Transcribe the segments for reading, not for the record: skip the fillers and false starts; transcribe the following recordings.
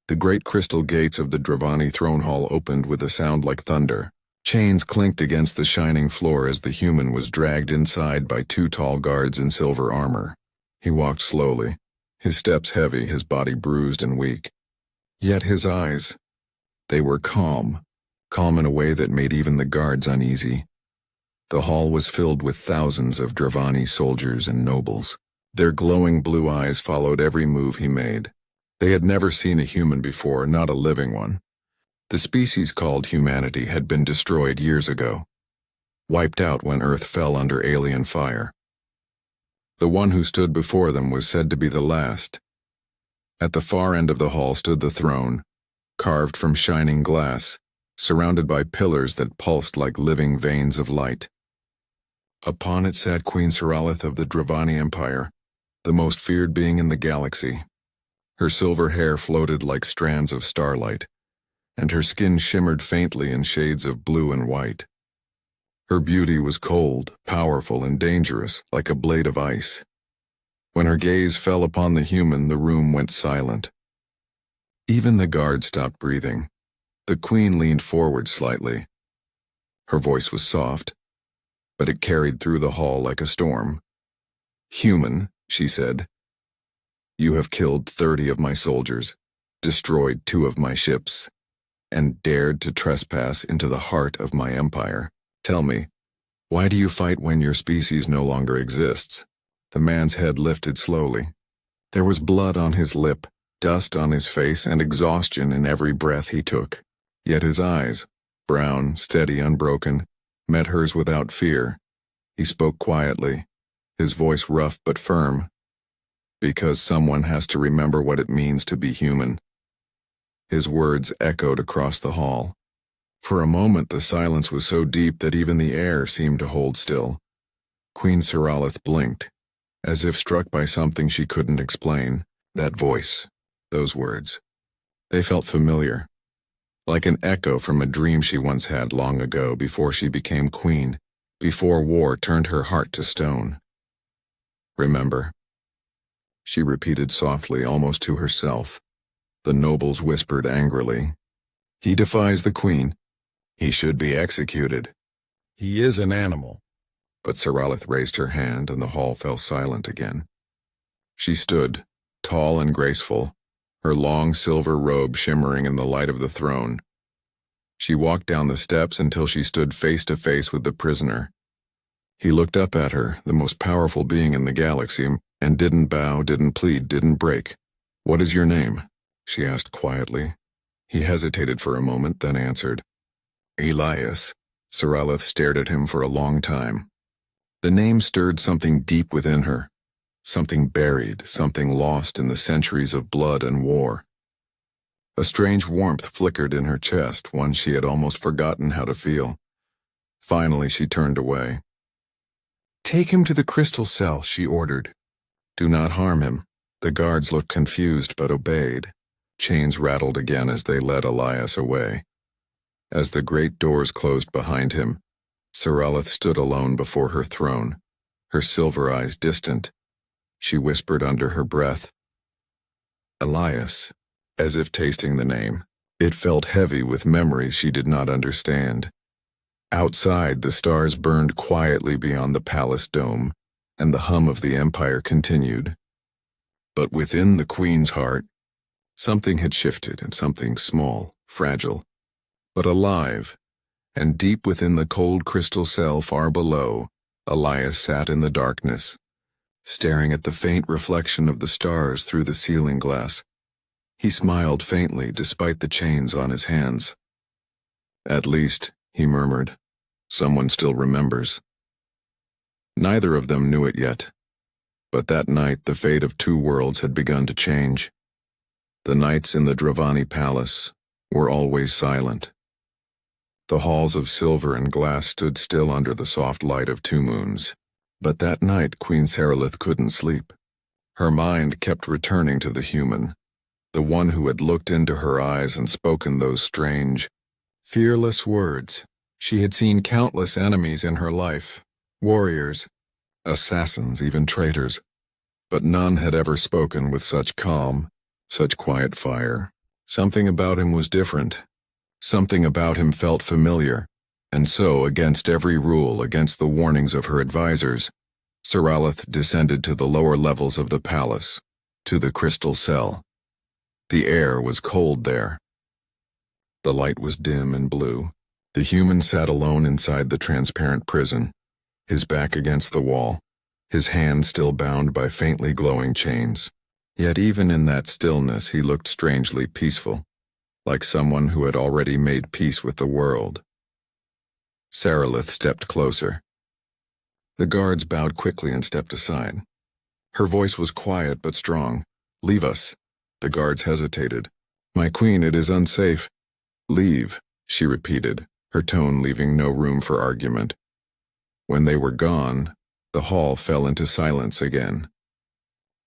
The great crystal gates of the Dravani throne hall opened with a sound like thunder. Chains clinked against the shining floor as the human was dragged inside by two tall guards in silver armor. He walked slowly, his steps heavy, his body bruised and weak. Yet his eyes, they were calm in a way that made even the guards uneasy. The hall was filled with thousands of Dravani soldiers and nobles. Their glowing blue eyes followed every move he made. They had never seen a human before, not a living one. The species called humanity had been destroyed years ago, wiped out when Earth fell under alien fire. The one who stood before them was said to be the last. At the far end of the hall stood the throne, carved from shining glass, surrounded by pillars that pulsed like living veins of light. Upon it sat Queen Saralith of the Dravani Empire, the most feared being in the galaxy. Her silver hair floated like strands of starlight, and her skin shimmered faintly in shades of blue and white. Her beauty was cold, powerful, and dangerous, like a blade of ice. When her gaze fell upon the human, the room went silent. Even the guard stopped breathing. The queen leaned forward slightly. Her voice was soft, but it carried through the hall like a storm. "Human," she said, "you have killed 30 of my soldiers, destroyed 2 of my ships, and dared to trespass into the heart of my empire. Tell me, why do you fight when your species no longer exists?" The man's head lifted slowly. There was blood on his lip, dust on his face, and exhaustion in every breath he took. Yet his eyes, brown, steady, unbroken, met hers without fear. He spoke quietly, his voice rough but firm. "Because someone has to remember what it means to be human." His words echoed across the hall. For a moment the silence was so deep that even the air seemed to hold still. Queen Saralith blinked, as if struck by something she couldn't explain. That voice, those words, they felt familiar, like an echo from a dream she once had long ago before she became queen, before war turned her heart to stone. "Remember," she repeated softly, almost to herself. The nobles whispered angrily, "He defies the queen. He should be executed. He is an animal." But Saralith raised her hand and the hall fell silent again. She stood, tall and graceful, her long silver robe shimmering in the light of the throne. She walked down the steps until she stood face to face with the prisoner. He looked up at her, the most powerful being in the galaxy, and didn't bow, didn't plead, didn't break. "What is your name?" she asked quietly. He hesitated for a moment, then answered, "Elias." Saralith stared at him for a long time. The name stirred something deep within her, something buried, something lost in the centuries of blood and war. A strange warmth flickered in her chest, one she had almost forgotten how to feel. Finally she turned away. "Take him to the crystal cell," she ordered. "Do not harm him." The guards looked confused but obeyed. Chains rattled again as they led Elias away. As the great doors closed behind him, Saralith stood alone before her throne, her silver eyes distant. She whispered under her breath, "Elias," as if tasting the name. It felt heavy with memories she did not understand. Outside, the stars burned quietly beyond the palace dome, and the hum of the empire continued. But within the queen's heart, something had shifted, and something small, fragile, but alive. And deep within the cold crystal cell far below, Elias sat in the darkness, staring at the faint reflection of the stars through the ceiling glass. He smiled faintly despite the chains on his hands. "At least," he murmured, "someone still remembers." Neither of them knew it yet, but that night the fate of 2 worlds had begun to change. The nights in the Dravani palace were always silent. The halls of silver and glass stood still under the soft light of 2 moons. But that night Queen Saralith couldn't sleep. Her mind kept returning to the human, the one who had looked into her eyes and spoken those strange, fearless words. She had seen countless enemies in her life, warriors, assassins, even traitors, but none had ever spoken with such calm, such quiet fire. Something about him was different. Something about him felt familiar, and so, against every rule, against the warnings of her advisors, Saralith descended to the lower levels of the palace, to the crystal cell. The air was cold there. The light was dim and blue. The human sat alone inside the transparent prison, his back against the wall, his hand still bound by faintly glowing chains. Yet even in that stillness he looked strangely peaceful, like someone who had already made peace with the world. Saralith stepped closer. The guards bowed quickly and stepped aside. Her voice was quiet but strong. "Leave us." The guards hesitated. "My queen, it is unsafe." "Leave," she repeated, her tone leaving no room for argument. When they were gone, the hall fell into silence again.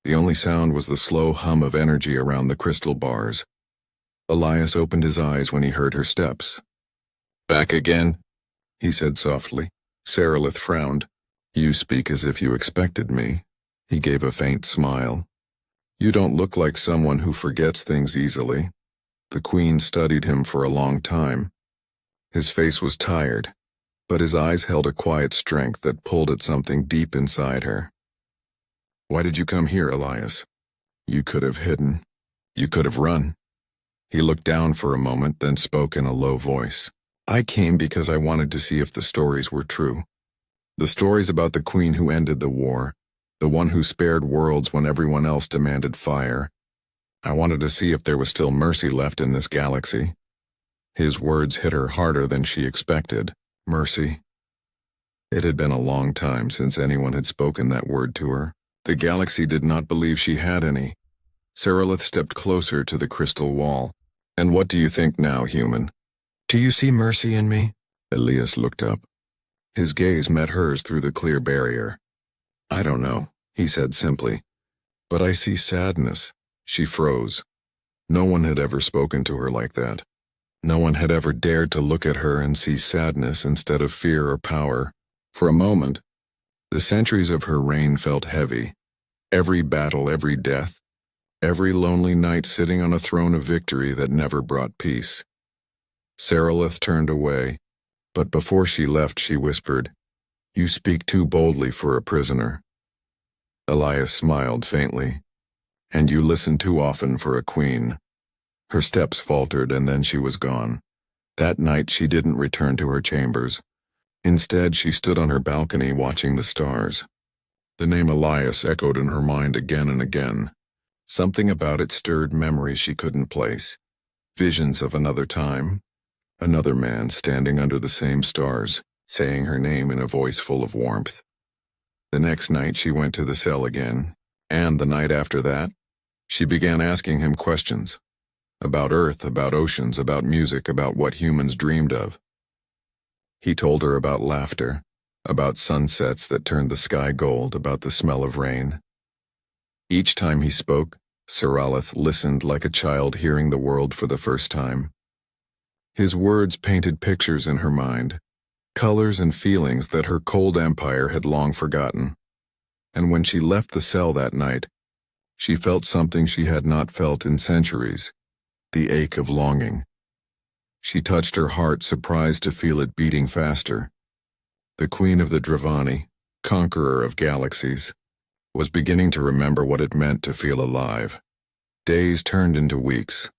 The only sound was the slow hum of energy around the crystal bars. Elias opened his eyes when he heard her steps. "Back again?" he said softly. Saralith frowned. "You speak as if you expected me." He gave a faint smile. "You don't look like someone who forgets things easily." The queen studied him for a long time. His face was tired, but his eyes held a quiet strength that pulled at something deep inside her. "Why did you come here, Elias? You could have hidden. You could have run." He looked down for a moment, then spoke in a low voice. "I came because I wanted to see if the stories were true. The stories about the queen who ended the war, the one who spared worlds when everyone else demanded fire. I wanted to see if there was still mercy left in this galaxy." His words hit her harder than she expected. Mercy. It had been a long time since anyone had spoken that word to her. The galaxy did not believe she had any. Saralith stepped closer to the crystal wall. "And what do you think now, human?" "Do you see mercy in me?" Elias looked up. His gaze met hers through the clear barrier. "I don't know," he said simply. "But I see sadness." She froze. No one had ever spoken to her like that. No one had ever dared to look at her and see sadness instead of fear or power. For a moment, the centuries of her reign felt heavy. Every battle, every death, every lonely night sitting on a throne of victory that never brought peace. Saralith turned away, but before she left she whispered, "You speak too boldly for a prisoner." Elias smiled faintly. "And you listen too often for a queen." Her steps faltered and then she was gone. That night she didn't return to her chambers. Instead, she stood on her balcony watching the stars. The name Elias echoed in her mind again and again. Something about it stirred memories she couldn't place. Visions of another time, another man standing under the same stars, saying her name in a voice full of warmth. The next night she went to the cell again, and the night after that, she began asking him questions. About Earth, about oceans, about music, about what humans dreamed of. He told her about laughter, about sunsets that turned the sky gold, about the smell of rain. Each time he spoke, Saralith listened like a child hearing the world for the first time. His words painted pictures in her mind, colors and feelings that her cold empire had long forgotten. And when she left the cell that night, she felt something she had not felt in centuries. The ache of longing. She touched her heart, surprised to feel it beating faster. The queen of the Dravani, conqueror of galaxies, was beginning to remember what it meant to feel alive. Days turned into weeks,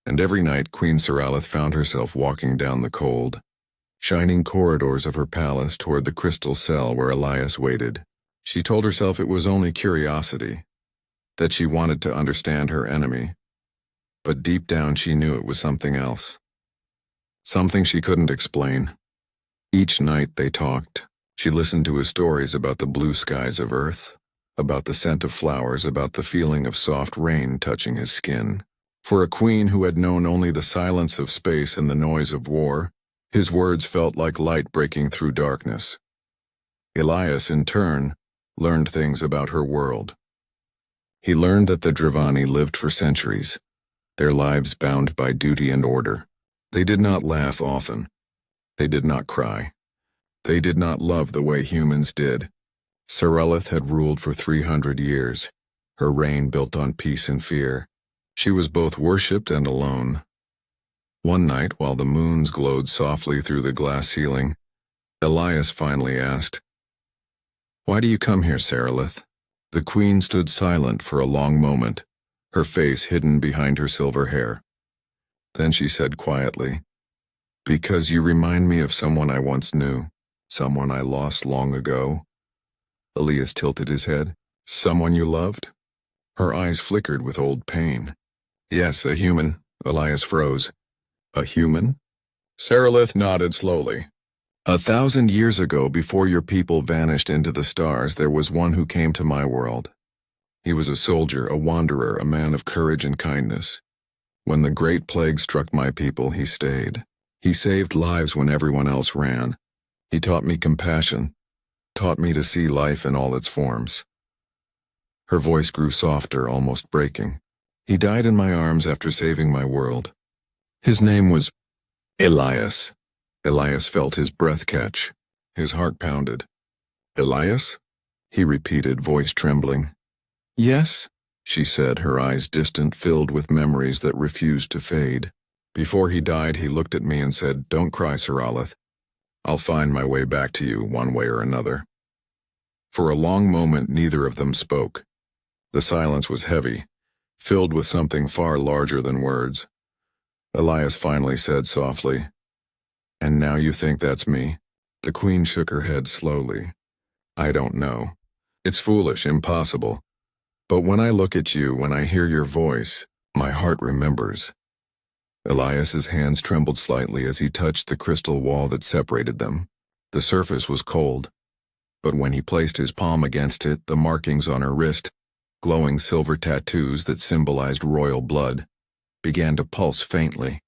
and every night Queen Saralith found herself walking down the cold, shining corridors of her palace toward the crystal cell where Elias waited. She told herself it was only curiosity, that she wanted to understand her enemy. But deep down she knew it was something else. Something she couldn't explain. Each night they talked. She listened to his stories about the blue skies of Earth, about the scent of flowers, about the feeling of soft rain touching his skin. For a queen who had known only the silence of space and the noise of war, his words felt like light breaking through darkness. Elias, in turn, learned things about her world. He learned that the Dravani lived for centuries, their lives bound by duty and order. They did not laugh often. They did not cry. They did not love the way humans did. Saralith had ruled for 300 years, her reign built on peace and fear. She was both worshipped and alone. One night, while the moons glowed softly through the glass ceiling, Elias finally asked, "Why do you come here, Sarilith?" The queen stood silent for a long moment, her face hidden behind her silver hair. Then she said quietly, "Because you remind me of someone I once knew, someone I lost long ago." Elias tilted his head. "Someone you loved?" Her eyes flickered with old pain. "Yes, a human." Elias froze. "A human?" Sarilith nodded slowly. "1,000 years ago, before your people vanished into the stars, there was one who came to my world. He was a soldier, a wanderer, a man of courage and kindness. When the great plague struck my people, he stayed. He saved lives when everyone else ran. He taught me compassion, taught me to see life in all its forms." Her voice grew softer, almost breaking. "He died in my arms after saving my world. His name was Elias." Elias felt his breath catch. His heart pounded. "Elias?" he repeated, voice trembling. "Yes," she said, her eyes distant, filled with memories that refused to fade. "Before he died, he looked at me and said, 'Don't cry, Sarilith. I'll find my way back to you, one way or another.'" For a long moment, neither of them spoke. The silence was heavy, filled with something far larger than words. Elias finally said softly, "And now you think that's me?" The queen shook her head slowly. "I don't know. It's foolish, impossible. But when I look at you, when I hear your voice, my heart remembers." Elias's hands trembled slightly as he touched the crystal wall that separated them. The surface was cold, but when he placed his palm against it, the markings on her wrist, glowing silver tattoos that symbolized royal blood, began to pulse faintly.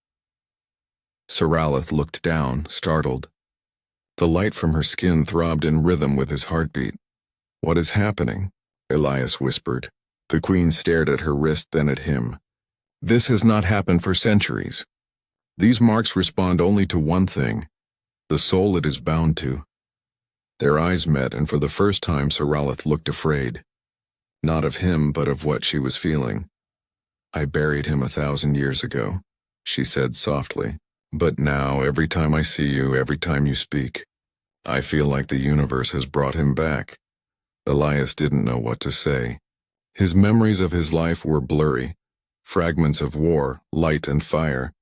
Sarilith looked down, startled. The light from her skin throbbed in rhythm with his heartbeat. "What is happening?" Elias whispered. The queen stared at her wrist, then at him. "This has not happened for centuries. These marks respond only to one thing, the soul it is bound to." Their eyes met, and for the first time Sarilith looked afraid. Not of him, but of what she was feeling. "I buried him 1,000 years ago," she said softly. "But now, every time I see you, every time you speak, I feel like the universe has brought him back." Elias didn't know what to say. His memories of his life were blurry, fragments of war, light and fire.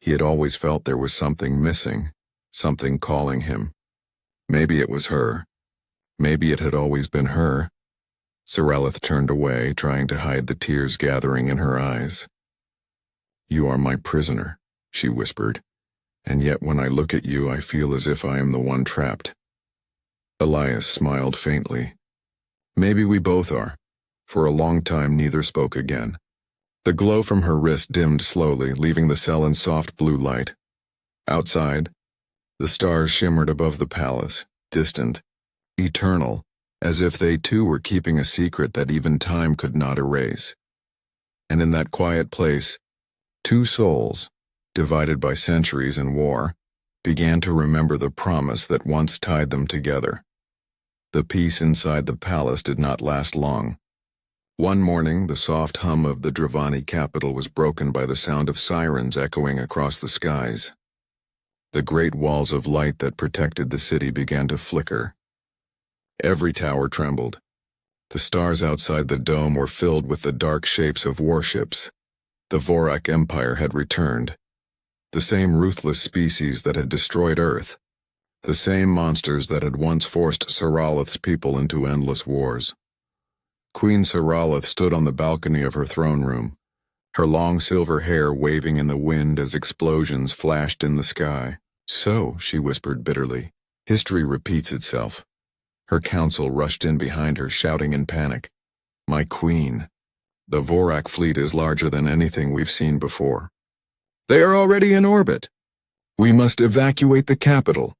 He had always felt there was something missing, something calling him. Maybe it was her. Maybe it had always been her. Sarilith turned away, trying to hide the tears gathering in her eyes. "You are my prisoner," she whispered, "and yet when I look at you I feel as if I am the one trapped." Elias smiled faintly. "Maybe we both are." For a long time neither spoke again. The glow from her wrist dimmed slowly, leaving the cell in soft blue light. Outside, the stars shimmered above the palace, distant, eternal, as if they too were keeping a secret that even time could not erase. And in that quiet place, two souls, divided by centuries and war, began to remember the promise that once tied them together. The peace inside the palace did not last long. One morning, the soft hum of the Dravani capital was broken by the sound of sirens echoing across the skies. The great walls of light that protected the city began to flicker. Every tower trembled. The stars outside the dome were filled with the dark shapes of warships. The Vorak Empire had returned. The same ruthless species that had destroyed Earth. The same monsters that had once forced Sarilith's people into endless wars. Queen Sarilith stood on the balcony of her throne room, her long silver hair waving in the wind as explosions flashed in the sky. "So," she whispered bitterly, "history repeats itself." Her council rushed in behind her, shouting in panic, "My queen, the Vorak fleet is larger than anything we've seen before. They are already in orbit. We must evacuate the capital."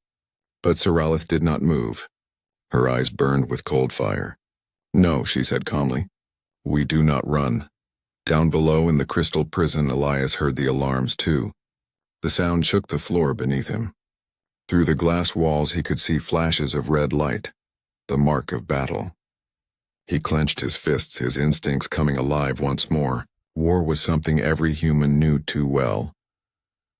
But Sarilith did not move. Her eyes burned with cold fire. "No," she said calmly. "We do not run." Down below in the crystal prison, Elias heard the alarms too. The sound shook the floor beneath him. Through the glass walls he could see flashes of red light, the mark of battle. He clenched his fists, his instincts coming alive once more. War was something every human knew too well.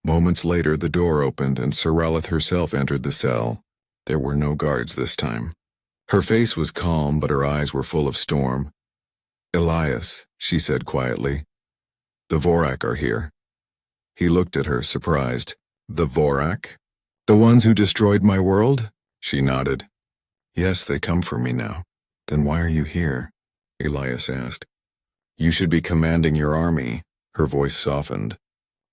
Moments later, the door opened and Saralith herself entered the cell. There were no guards this time. Her face was calm, but her eyes were full of storm. "Elias," she said quietly. "The Vorak are here." He looked at her, surprised. "The Vorak? The ones who destroyed my world?" She nodded. "Yes, they come for me now." "Then why are you here?" Elias asked. "You should be commanding your army." Her voice softened.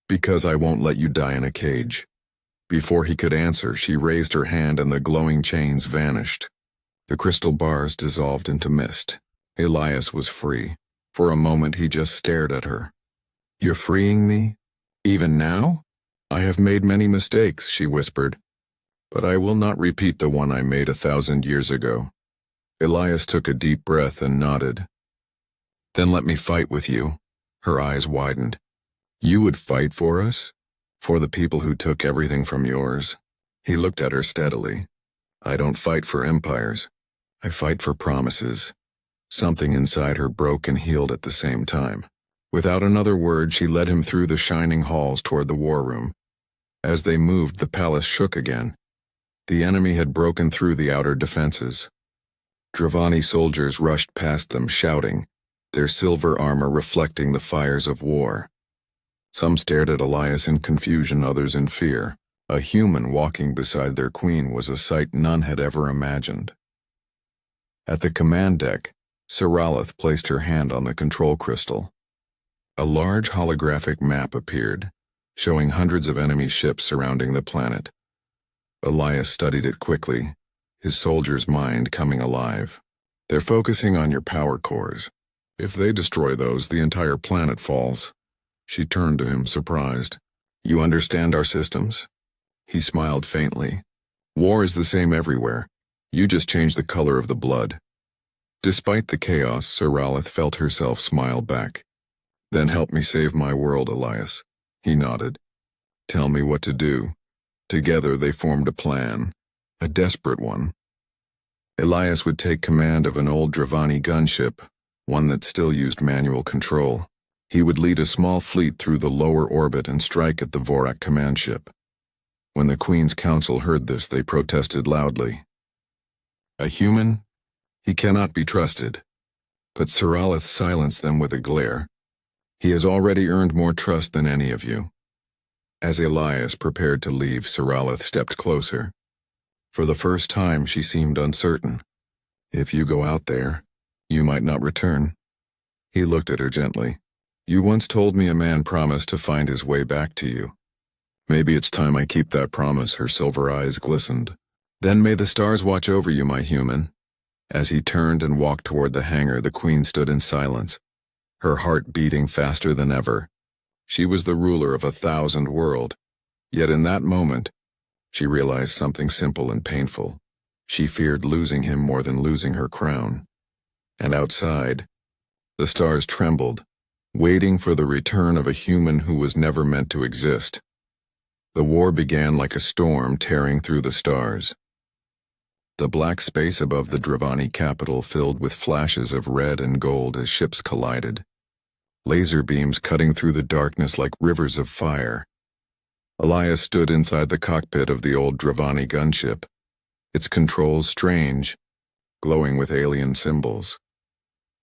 "Because I won't let you die in a cage." Before he could answer, she raised her hand and the glowing chains vanished. The crystal bars dissolved into mist. Elias was free. For a moment he just stared at her. "You're freeing me? Even now?" "I have made many mistakes," she whispered. "But I will not repeat the one I made 1,000 years ago." Elias took a deep breath and nodded. "Then let me fight with you." Her eyes widened. "You would fight for us? For the people who took everything from yours?" He looked at her steadily. "I don't fight for empires. I fight for promises." Something inside her broke and healed at the same time. Without another word, she led him through the shining halls toward the war room. As they moved, the palace shook again. The enemy had broken through the outer defenses. Dravani soldiers rushed past them, shouting, their silver armor reflecting the fires of war. Some stared at Elias in confusion, others in fear. A human walking beside their queen was a sight none had ever imagined. At the command deck, Saralith placed her hand on the control crystal. A large holographic map appeared, showing hundreds of enemy ships surrounding the planet. Elias studied it quickly, his soldier's mind coming alive. "They're focusing on your power cores. If they destroy those, the entire planet falls." She turned to him, surprised. "You understand our systems?" He smiled faintly. "War is the same everywhere. You just change the color of the blood." Despite the chaos, Saralith felt herself smile back. "Then help me save my world, Elias." He nodded. "Tell me what to do." Together they formed a plan, a desperate one. Elias would take command of an old Dravani gunship, one that still used manual control. He would lead a small fleet through the lower orbit and strike at the Vorak command ship. When the Queen's Council heard this, they protested loudly. "A human? He cannot be trusted." But Saralith silenced them with a glare. "He has already earned more trust than any of you." As Elias prepared to leave, Saralith stepped closer. For the first time, she seemed uncertain. "If you go out there, you might not return." He looked at her gently. "You once told me a man promised to find his way back to you. Maybe it's time I keep that promise." Her silver eyes glistened. "Then may the stars watch over you, my human." As he turned and walked toward the hangar, the Queen stood in silence, her heart beating faster than ever. She was the ruler of 1,000 worlds. Yet in that moment, she realized something simple and painful. She feared losing him more than losing her crown. And outside, the stars trembled, waiting for the return of a human who was never meant to exist. The war began like a storm tearing through the stars. The black space above the Dravani capital filled with flashes of red and gold as ships collided, laser beams cutting through the darkness like rivers of fire. Elias stood inside the cockpit of the old Dravani gunship, its controls strange, glowing with alien symbols.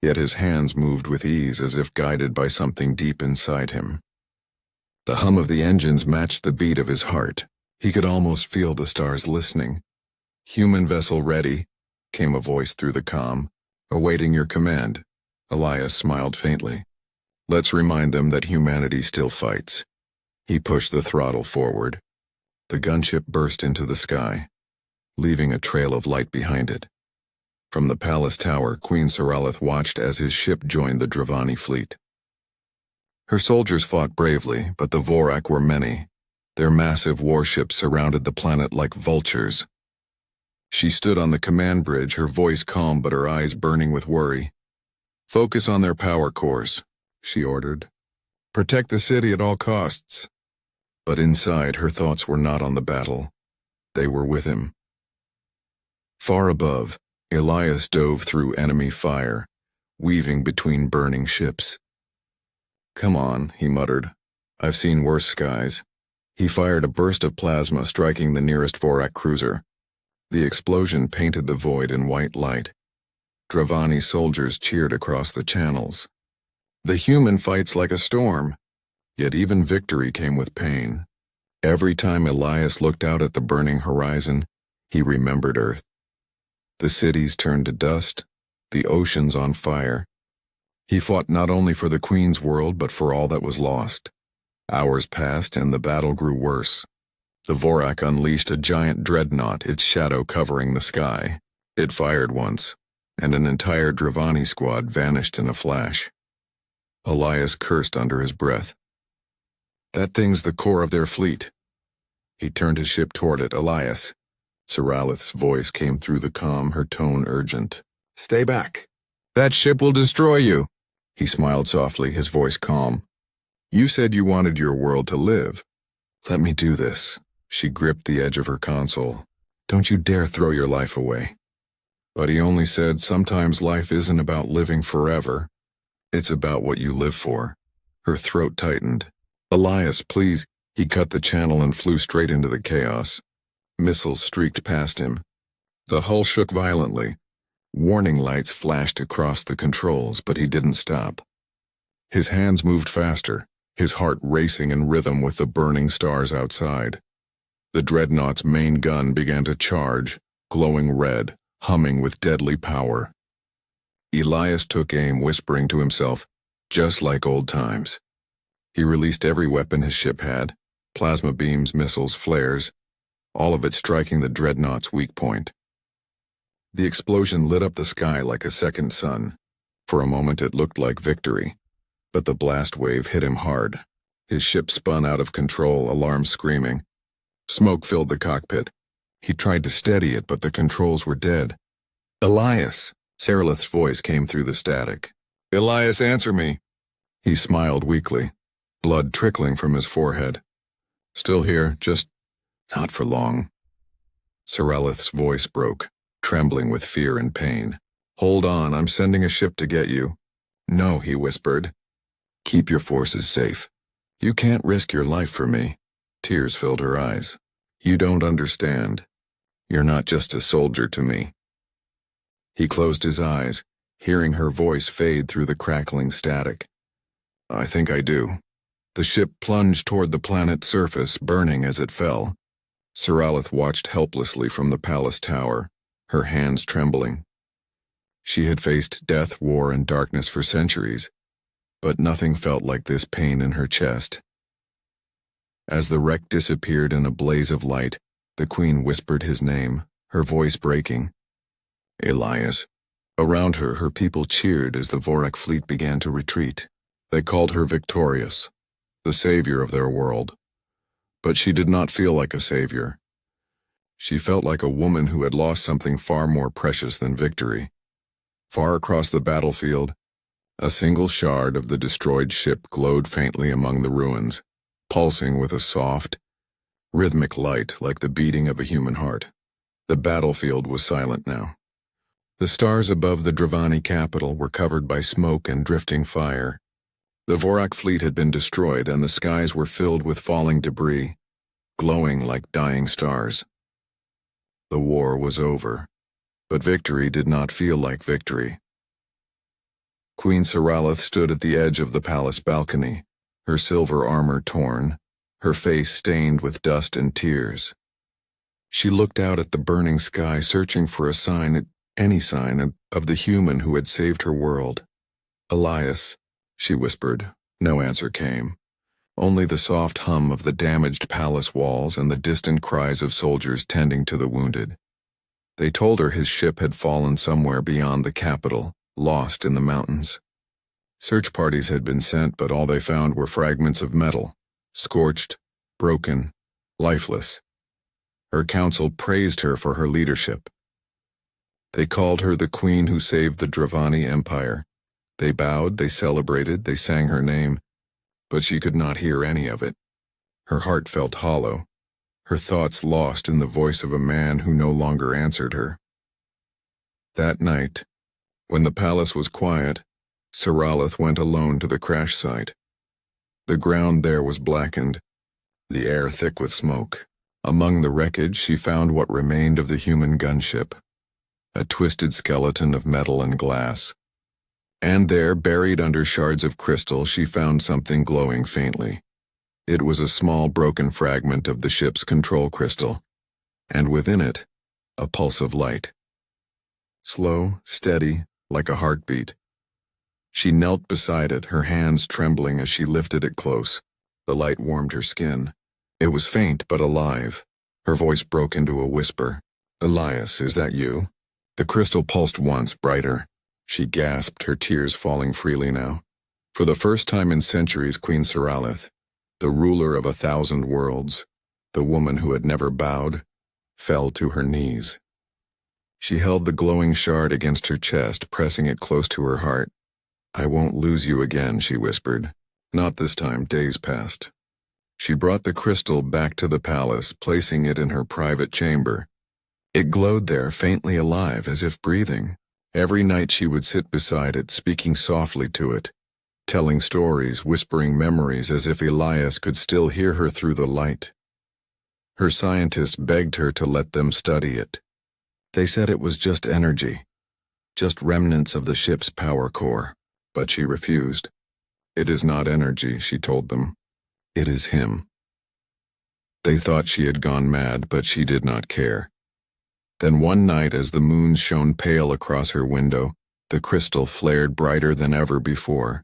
Yet his hands moved with ease as if guided by something deep inside him. The hum of the engines matched the beat of his heart. He could almost feel the stars listening. "Human vessel ready," came a voice through the comm. "Awaiting your command." Elias smiled faintly. "Let's remind them that humanity still fights." He pushed the throttle forward. The gunship burst into the sky, leaving a trail of light behind it. From the palace tower, Queen Saralith watched as his ship joined the Dravani fleet. Her soldiers fought bravely, but the Vorak were many. Their massive warships surrounded the planet like vultures. She stood on the command bridge, her voice calm but her eyes burning with worry. "Focus on their power cores," she ordered. "Protect the city at all costs." But inside, her thoughts were not on the battle. They were with him. Far above, Elias dove through enemy fire, weaving between burning ships. Come on, he muttered. I've seen worse skies. He fired a burst of plasma, striking the nearest Vorak cruiser. The explosion painted the void in white light. Dravani soldiers cheered across the channels. The human fights like a storm. Yet even victory came with pain. Every time Elias looked out at the burning horizon, he remembered Earth. The cities turned to dust, the oceans on fire. He fought not only for the Queen's world, but for all that was lost. Hours passed and the battle grew worse. The Vorak unleashed a giant dreadnought, its shadow covering the sky. It fired once, and an entire Dravani squad vanished in a flash. Elias cursed under his breath. That thing's the core of their fleet. He turned his ship toward it. Elias. Saralith's voice came through the comm, her tone urgent. Stay back. That ship will destroy you. He smiled softly, his voice calm. You said you wanted your world to live. Let me do this. She gripped the edge of her console. Don't you dare throw your life away. But he only said sometimes life isn't about living forever. It's about what you live for. Her throat tightened. Elias, please. He cut the channel and flew straight into the chaos. Missiles streaked past him. The hull shook violently. Warning lights flashed across the controls, but he didn't stop. His hands moved faster, his heart racing in rhythm with the burning stars outside. The dreadnought's main gun began to charge, glowing red, humming with deadly power. Elias took aim, whispering to himself, just like old times. He released every weapon his ship had, plasma beams, missiles, flares, all of it striking the dreadnought's weak point. The explosion lit up the sky like a second sun. For a moment it looked like victory, but the blast wave hit him hard. His ship spun out of control, alarms screaming. Smoke filled the cockpit. He tried to steady it, but the controls were dead. Elias! Saralith's voice came through the static. Elias, answer me! He smiled weakly, blood trickling from his forehead. Still here, just not for long. Saralith's voice broke, trembling with fear and pain. Hold on, I'm sending a ship to get you. No, he whispered. Keep your forces safe. You can't risk your life for me. Tears filled her eyes. You don't understand. You're not just a soldier to me. He closed his eyes, hearing her voice fade through the crackling static. I think I do. The ship plunged toward the planet's surface, burning as it fell. Saralith watched helplessly from the palace tower, her hands trembling. She had faced death, war, and darkness for centuries, but nothing felt like this pain in her chest. As the wreck disappeared in a blaze of light, the Queen whispered his name, her voice breaking. Elias. Around her, her people cheered as the Vorak fleet began to retreat. They called her victorious, the savior of their world. But she did not feel like a savior. She felt like a woman who had lost something far more precious than victory. Far across the battlefield, a single shard of the destroyed ship glowed faintly among the ruins, pulsing with a soft, rhythmic light like the beating of a human heart. The battlefield was silent now. The stars above the Dravani capital were covered by smoke and drifting fire. The Vorak fleet had been destroyed, and the skies were filled with falling debris, glowing like dying stars. The war was over, but victory did not feel like victory. Queen Saralith stood at the edge of the palace balcony, her silver armor torn, her face stained with dust and tears. She looked out at the burning sky, searching for a sign, any sign, of the human who had saved her world. Elias, she whispered. No answer came. Only the soft hum of the damaged palace walls and the distant cries of soldiers tending to the wounded. They told her his ship had fallen somewhere beyond the capital, lost in the mountains. Search parties had been sent, but all they found were fragments of metal, scorched, broken, lifeless. Her council praised her for her leadership. They called her the queen who saved the Dravani Empire. They bowed, they celebrated, they sang her name, but she could not hear any of it. Her heart felt hollow, her thoughts lost in the voice of a man who no longer answered her. That night, when the palace was quiet, Saralith went alone to the crash site. The ground there was blackened, the air thick with smoke. Among the wreckage she found what remained of the human gunship, a twisted skeleton of metal and glass. And there, buried under shards of crystal, she found something glowing faintly. It was a small broken fragment of the ship's control crystal, and within it, a pulse of light. Slow, steady, like a heartbeat. She knelt beside it, her hands trembling as she lifted it close. The light warmed her skin. It was faint but alive. Her voice broke into a whisper. "Elias, is that you?" The crystal pulsed once, brighter. She gasped, her tears falling freely now. For the first time in centuries, Queen Seralith, the ruler of 1,000 worlds, the woman who had never bowed, fell to her knees. She held the glowing shard against her chest, pressing it close to her heart. "I won't lose you again," she whispered. Not this time. Days passed. She brought the crystal back to the palace, placing it in her private chamber. It glowed there, faintly alive, as if breathing. Every night she would sit beside it, speaking softly to it, telling stories, whispering memories as if Elias could still hear her through the light. Her scientists begged her to let them study it. They said it was just energy, just remnants of the ship's power core, but she refused. "It is not energy," she told them. "It is him." They thought she had gone mad, but she did not care. Then one night, as the moon shone pale across her window, the crystal flared brighter than ever before.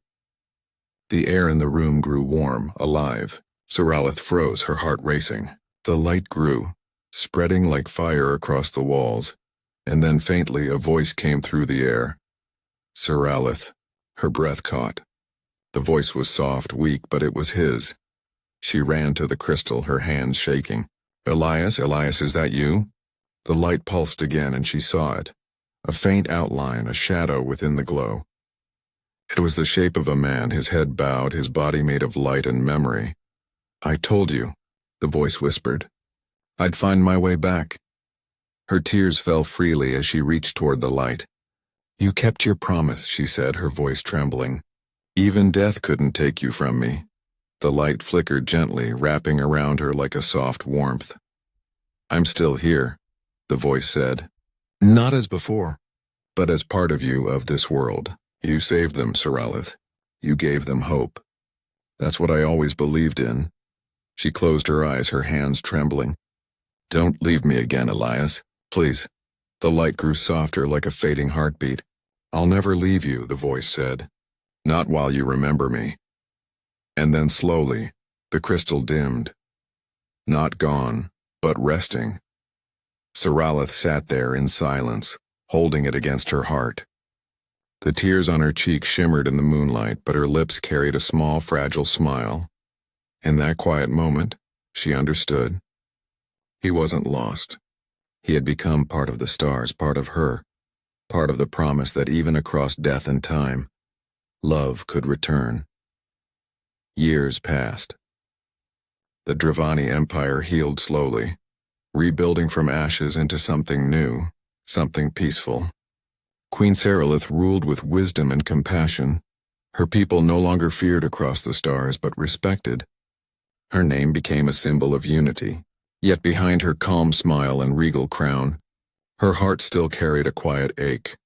The air in the room grew warm, alive. Seralith froze, her heart racing. The light grew, spreading like fire across the walls, and then faintly a voice came through the air. "Seralith." Her breath caught. The voice was soft, weak, but it was his. She ran to the crystal, her hands shaking. "Elias, Elias, is that you?" The light pulsed again, and she saw it. A faint outline, a shadow within the glow. It was the shape of a man, his head bowed, his body made of light and memory. "I told you," the voice whispered. "I'd find my way back." Her tears fell freely as she reached toward the light. "You kept your promise," she said, her voice trembling. "Even death couldn't take you from me." The light flickered gently, wrapping around her like a soft warmth. "I'm still here," the voice said. "Not as before, but as part of you, of this world. You saved them, Seralith. You gave them hope. That's what I always believed in." She closed her eyes, her hands trembling. "Don't leave me again, Elias. Please." The light grew softer, like a fading heartbeat. "I'll never leave you," the voice said. "Not while you remember me." And then slowly, the crystal dimmed. Not gone, but resting. Seralith sat there in silence, holding it against her heart. The tears on her cheeks shimmered in the moonlight, but her lips carried a small, fragile smile. In that quiet moment, she understood. He wasn't lost. He had become part of the stars, part of her, part of the promise that even across death and time, love could return. Years passed. The Dravani Empire healed slowly, rebuilding from ashes into something new, something peaceful. Queen Seralith ruled with wisdom and compassion. Her people no longer feared across the stars, but respected. Her name became a symbol of unity, yet behind her calm smile and regal crown, her heart still carried a quiet ache,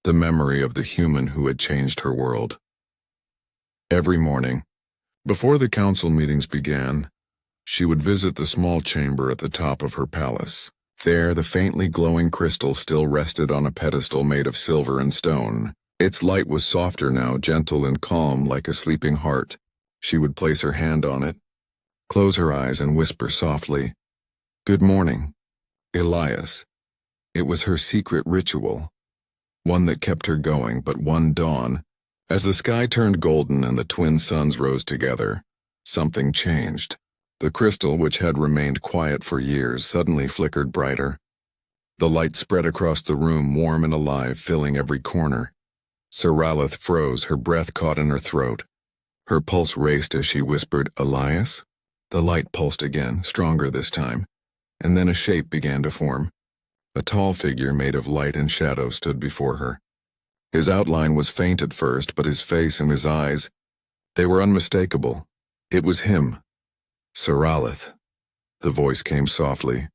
the memory of the human who had changed her world. Every morning, before the council meetings began, she would visit the small chamber at the top of her palace. There, the faintly glowing crystal still rested on a pedestal made of silver and stone. Its light was softer now, gentle and calm, like a sleeping heart. She would place her hand on it, close her eyes, and whisper softly, "Good morning, Elias." It was her secret ritual, one that kept her going. But one dawn, as the sky turned golden and the twin suns rose together, something changed. The crystal, which had remained quiet for years, suddenly flickered brighter. The light spread across the room, warm and alive, filling every corner. Seralith froze, her breath caught in her throat. Her pulse raced as she whispered, "Elias?" The light pulsed again, stronger this time, and then a shape began to form. A tall figure made of light and shadow stood before her. His outline was faint at first, but his face and his eyes, they were unmistakable. It was him, Saralith. The voice came softly,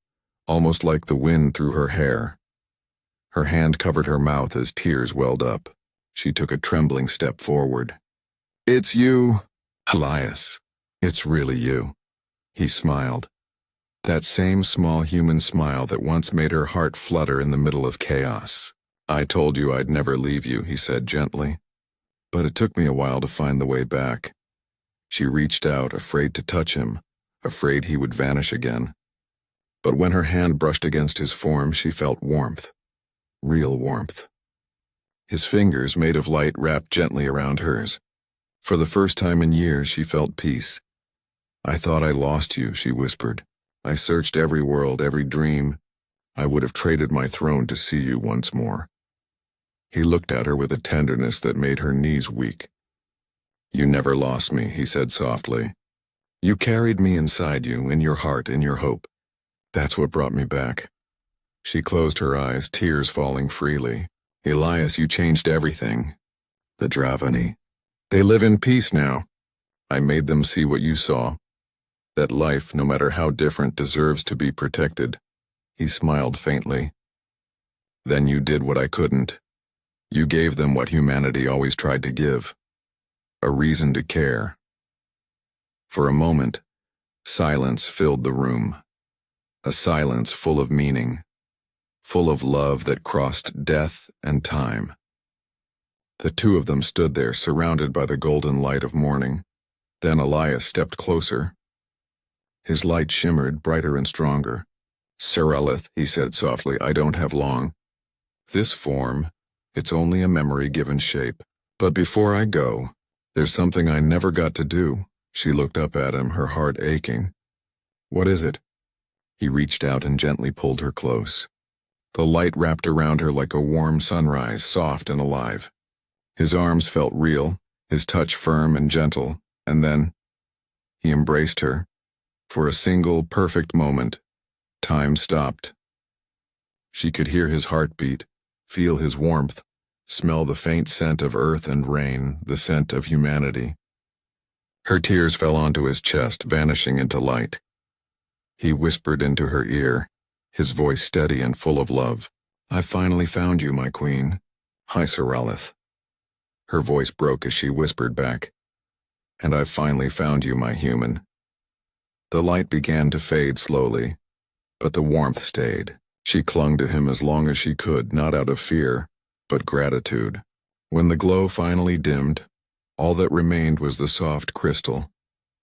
almost like the wind through her hair. Her hand covered her mouth as tears welled up. She took a trembling step forward. It's you, Elias. It's really you. He smiled. That same small human smile that once made her heart flutter in the middle of chaos. I told you I'd never leave you, he said gently. But it took me a while to find the way back. She reached out, afraid to touch him, afraid he would vanish again. But when her hand brushed against his form, she felt warmth. Real warmth. His fingers, made of light, wrapped gently around hers. For the first time in years, she felt peace. I thought I lost you, she whispered. I searched every world, every dream. I would have traded my throne to see you once more. He looked at her with a tenderness that made her knees weak. You never lost me, he said softly. You carried me inside you, in your heart, in your hope. That's what brought me back. She closed her eyes, tears falling freely. Elias, you changed everything. The Dravani. They live in peace now. I made them see what you saw. That life, no matter how different, deserves to be protected. He smiled faintly. Then you did what I couldn't. You gave them what humanity always tried to give. A reason to care. For a moment, silence filled the room. A silence full of meaning. Full of love that crossed death and time. The two of them stood there, surrounded by the golden light of morning. Then Elias stepped closer. His light shimmered, brighter and stronger. Saralith, he said softly, I don't have long. This form, it's only a memory given shape. But before I go, there's something I never got to do. She looked up at him, her heart aching. What is it? He reached out and gently pulled her close. The light wrapped around her like a warm sunrise, soft and alive. His arms felt real, his touch firm and gentle, and then he embraced her. For a single, perfect moment, time stopped. She could hear his heartbeat, feel his warmth, smell the faint scent of earth and rain, the scent of humanity. Her tears fell onto his chest, vanishing into light. He whispered into her ear, his voice steady and full of love. I finally found you, my queen. Hi, Saralith. Her voice broke as she whispered back. And I've finally found you, my human. The light began to fade slowly, but the warmth stayed. She clung to him as long as she could, not out of fear, but gratitude. When the glow finally dimmed, all that remained was the soft crystal,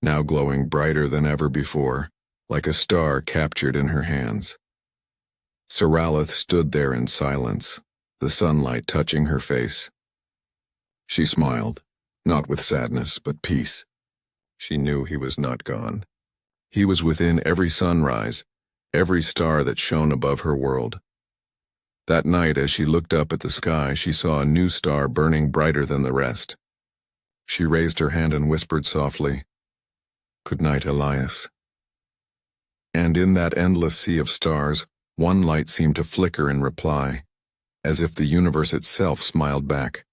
now glowing brighter than ever before, like a star captured in her hands. Saralith stood there in silence, the sunlight touching her face. She smiled, not with sadness, but peace. She knew he was not gone. He was within every sunrise, every star that shone above her world. That night, as she looked up at the sky, she saw a new star burning brighter than the rest. She raised her hand and whispered softly, Good night, Elias. And in that endless sea of stars, one light seemed to flicker in reply, as if the universe itself smiled back.